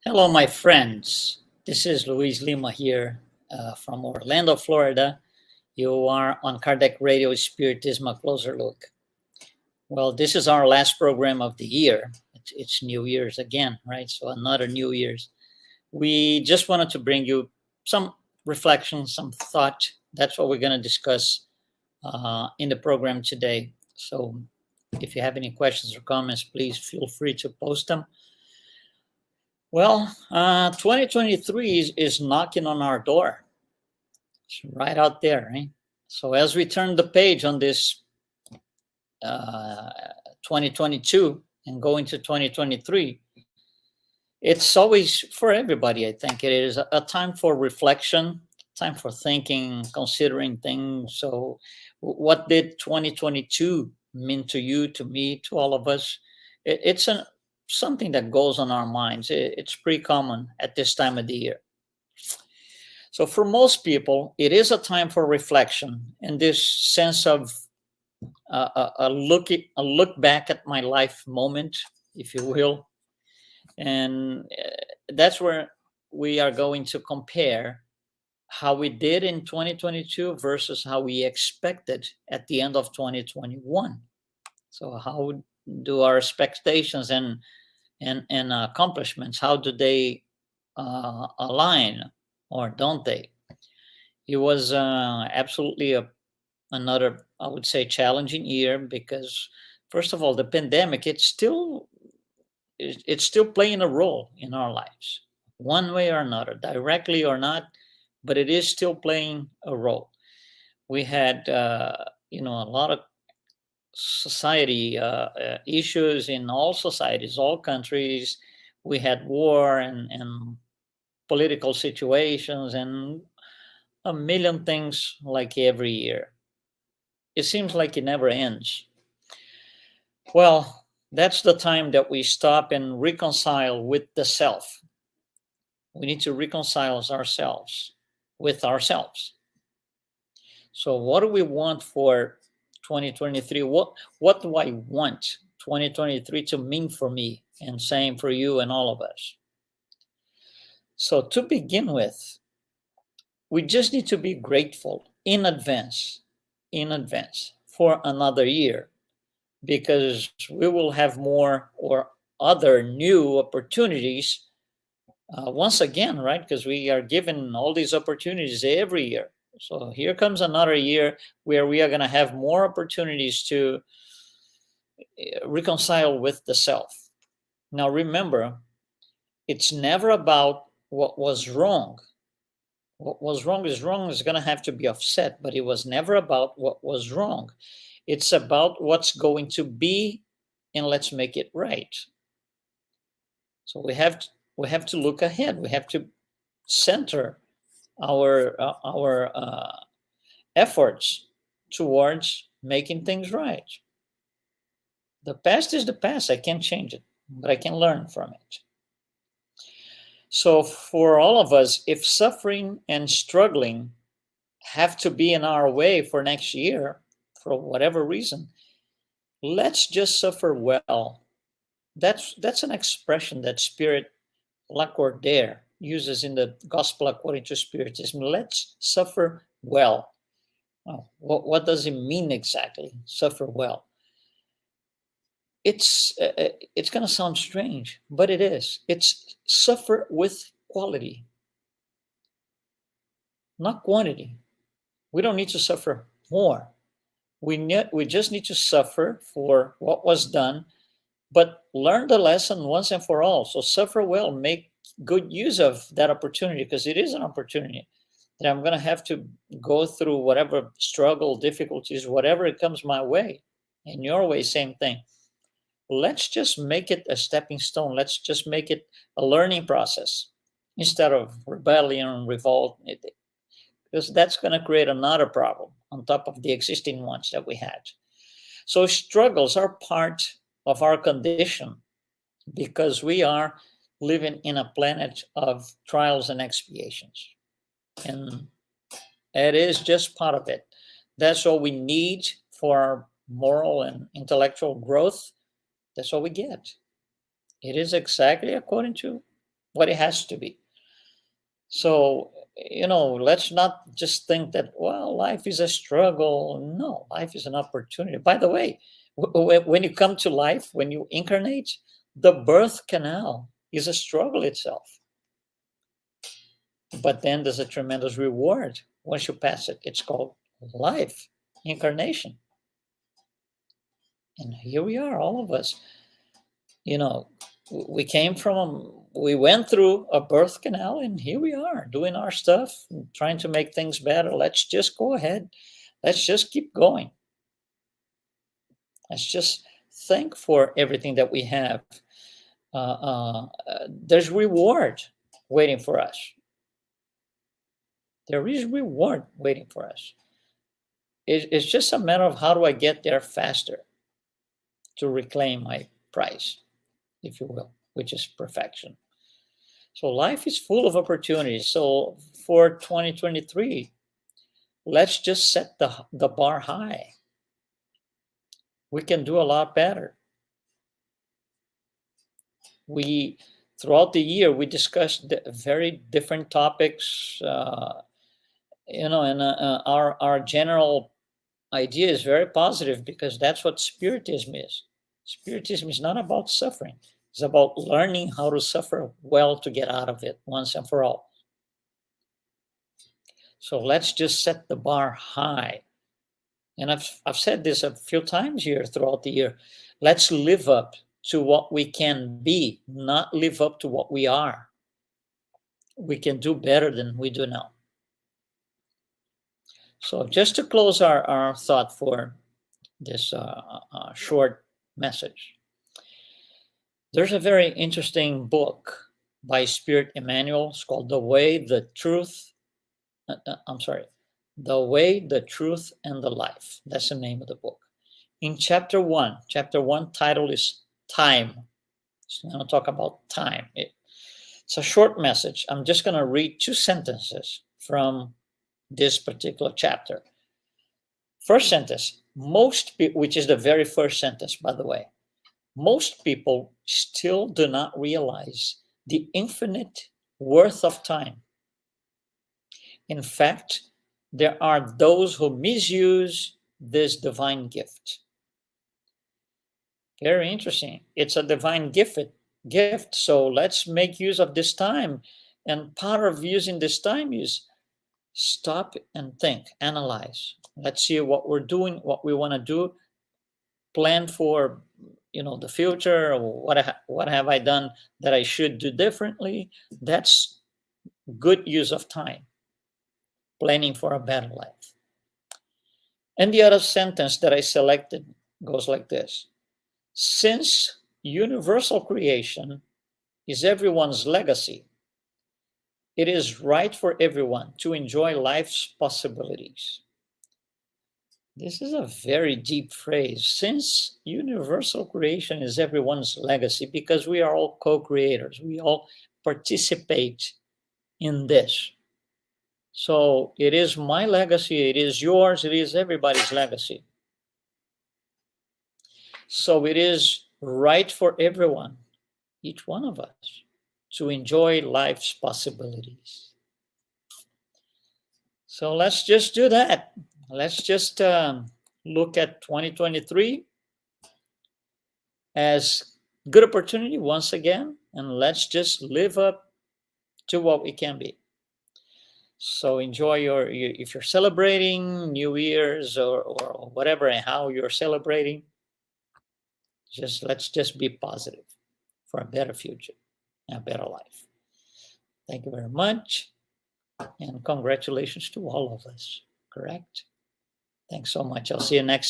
Hello, my friends. This is Luiz Lima here from Orlando, Florida. You are on Kardec Radio Spiritism, a closer look. Well, this is our last program of the year. It's New Year's again, right? So another New Year's. We just wanted to bring you some reflection, some thought. That's what we're going to discuss in the program today. So if you have any questions or comments, please feel free to post them. Well, 2023 is knocking on our door. It's right out there, right? So as we turn the page on this 2022 and go into 2023, it's always for everybody, I think. It is a time for reflection, time for thinking, considering things. So what did 2022 mean to you, to me, to all of us? It's something that goes on our minds. It's pretty common at this time of the year. So for most people, it is a time for reflection and this sense of a look back at my life moment, if you will, and that's where we are going to compare how we did in 2022 versus how we expected at the end of 2021. So how do our expectations and accomplishments, how do they align or don't they? It was absolutely another, I would say, challenging year because, first of all, the pandemic it's still playing a role in our lives, one way or another, directly or not, but it is still playing a role. We had, a lot of society issues in all societies, all countries. We had war and political situations and a million things like every year. It seems like it never ends. Well, that's the time that we stop and reconcile with the self. We need to reconcile ourselves with ourselves. So what do we want for 2023? What do I want 2023 to mean for me and same for you and all of us? So to begin with, we just need to be grateful in advance for another year because we will have more or other new opportunities once again, right? Because we are given all these opportunities every year. So here comes another year where we are going to have more opportunities to reconcile with the self. Now, remember, it's never about what was wrong. What was wrong is going to have to be offset, but it was never about what was wrong. It's about what's going to be, and let's make it right. So we have to look ahead. We have to center our efforts towards making things right. The past is the past. I can't change it, but I can learn from it. So for all of us, if suffering and struggling have to be in our way for next year, for whatever reason, let's just suffer well. That's an expression that Spirit Lacordaire uses in the Gospel according to Spiritism. Let's suffer well. Oh, what does it mean exactly? Suffer well. It's going to sound strange, but it is. It's suffer with quality, not quantity. We don't need to suffer more. We just need to suffer for what was done, but learn the lesson once and for all. So suffer well, make good use of that opportunity because it is an opportunity that I'm going to have to go through whatever struggle, difficulties, whatever it comes my way. In your way, same thing. Let's just make it a stepping stone. Let's just make it a learning process instead of rebellion and revolt, because that's going to create another problem on top of the existing ones that we had. So struggles are part of our condition because we are living in a planet of trials and expiations. And it is just part of it. That's what we need for our moral and intellectual growth. That's what we get. It is exactly according to what it has to be. So, let's not just think that, well, life is a struggle. No, life is an opportunity. By the way, when you come to life, when you incarnate, the birth canal is a struggle itself. But then there's a tremendous reward once you pass it. It's called life, incarnation. And here we are, all of us. You know, we went through a birth canal, and here we are doing our stuff, trying to make things better. Let's just go ahead. Let's just keep going. Let's just thank for everything that we have. There's reward waiting for us. There is reward waiting for us. It's just a matter of how do I get there faster to reclaim my prize, if you will, which is perfection. So life is full of opportunities. So for 2023, let's just set the bar high. We can do a lot better. Throughout the year, we discussed very different topics, and our general idea is very positive, because that's what Spiritism is. Spiritism is not about suffering. It's about learning how to suffer well to get out of it once and for all. So let's just set the bar high. And I've said this a few times here throughout the year. Let's live up to what we can be, not live up to what we are. We can do better than we do now. So just to close our thought for this short message, there's a very interesting book by Spirit Emmanuel. It's called The Way, the Truth, the Truth, and the Life. That's the name of the book. In chapter one title is Time. So I'm going to talk about time. It's a short message. I'm just going to read 2 sentences from this particular chapter. First sentence, which is the very first sentence, by the way. Most people still do not realize the infinite worth of time. In fact, there are those who misuse this divine gift. Very interesting. It's a divine gift. So let's make use of this time. And part of using this time is stop and think, analyze. Let's see what we're doing, what we want to do, plan for the future. What have I done that I should do differently? That's good use of time, planning for a better life. And the other sentence that I selected goes like this: since universal creation is everyone's legacy, it is right for everyone to enjoy life's possibilities. This is a very deep phrase. Since universal creation is everyone's legacy, because we are all co-creators, we all participate in this. So it is my legacy, it is yours, it is everybody's legacy. So it is right for everyone, each one of us, to enjoy life's possibilities. So let's just do that. Let's just look at 2023 as good opportunity once again, and let's just live up to what we can be. So enjoy if you're celebrating New Year's or whatever and how you're celebrating, let's just be positive for a better future and a better life. Thank you very much, and congratulations to all of us. Correct? Thanks so much. I'll see you next